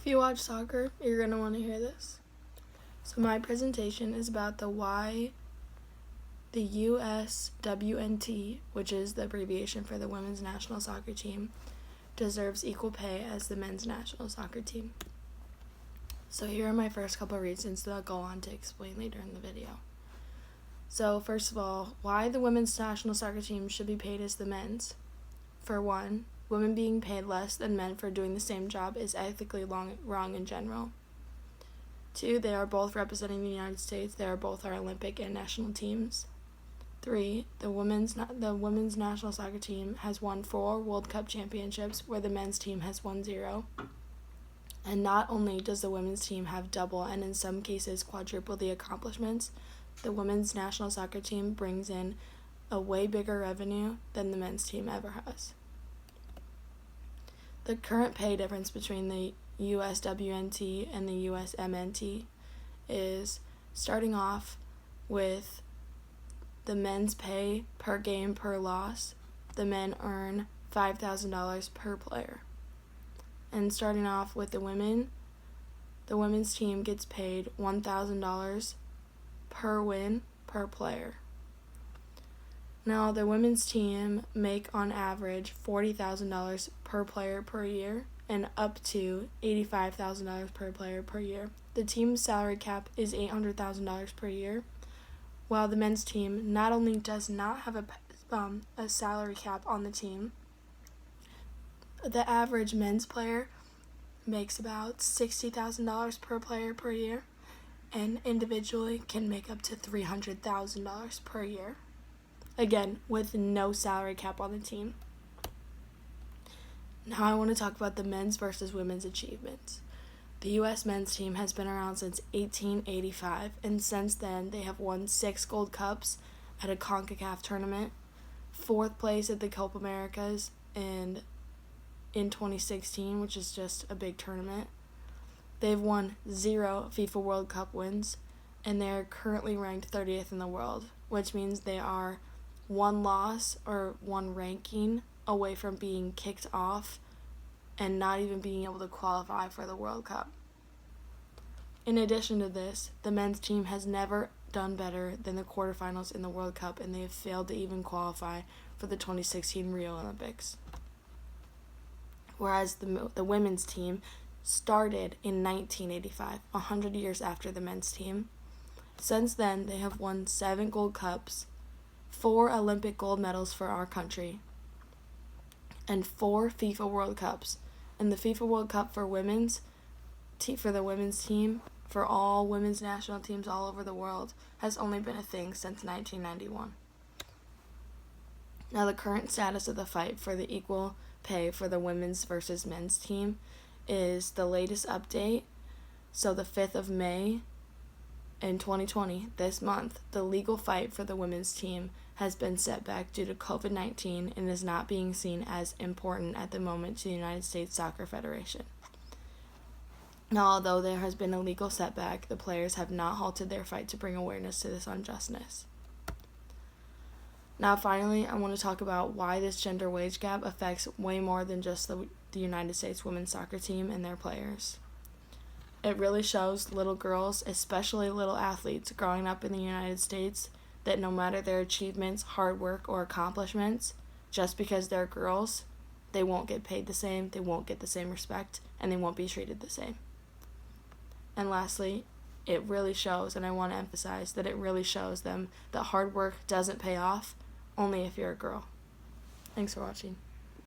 you watch soccer, you're going to want to hear this. So my presentation is about why the USWNT, which is the abbreviation for the women's national soccer team, deserves equal pay as the men's national soccer team. So here are my first couple of reasons that I'll go on to explain later in the video. So first of all, why the women's national soccer team should be paid as the men's. For one, women being paid less than men for doing the same job is ethically wrong in general. Two, they are both representing the United States. They are both our Olympic and national teams. Three, the women's national soccer team has won 4 World Cup championships, where the men's team has won 0. And not only does the women's team have double and in some cases quadruple the accomplishments, the women's national soccer team brings in a way bigger revenue than the men's team ever has. The current pay difference between the USWNT and the USMNT is starting off with the men's pay per game per loss. The men earn $5,000 per player. And starting off with the women's team gets paid $1,000 per win per player. Now, the women's team make on average $40,000 per player per year and up to $85,000 per player per year. The team's salary cap is $800,000 per year, while the men's team not only does not have a salary cap on the team, the average men's player makes about $60,000 per player per year, and individually can make up to $300,000 per year. Again, with no salary cap on the team. Now I want to talk about the men's versus women's achievements. The U.S. men's team has been around since 1885, and since then they have won 6 gold cups at a CONCACAF tournament, 4th place at the Copa Americas in 2016, which is just a big tournament. They've won 0 FIFA World Cup wins, and they're currently ranked 30th in the world, which means they are 1 loss or 1 ranking away from being kicked off and not even being able to qualify for the World Cup. In addition to this, the men's team has never done better than the quarterfinals in the World Cup, and they have failed to even qualify for the 2016 Rio Olympics. Whereas the women's team started in 1985, 100 years after the men's team. Since then, they have won 7 gold cups, 4 Olympic gold medals for our country, and 4 FIFA World Cups. And the FIFA World Cup for the women's team, for all women's national teams all over the world, has only been a thing since 1991. Now, the current status of the fight for the equal pay for the women's versus men's team is the latest update. So the 5th of May in 2020, this month, the legal fight for the women's team has been set back due to COVID-19 and is not being seen as important at the moment to the United States Soccer Federation. Now, although there has been a legal setback, the players have not halted their fight to bring awareness to this unjustness. Now, finally, I want to talk about why this gender wage gap affects way more than just the United States women's soccer team and their players. It really shows little girls, especially little athletes growing up in the United States, that no matter their achievements, hard work, or accomplishments, just because they're girls, they won't get paid the same, they won't get the same respect, and they won't be treated the same. And lastly, it really shows, and I want to emphasize that it really shows them that hard work doesn't pay off, only if you're a girl. Thanks for watching.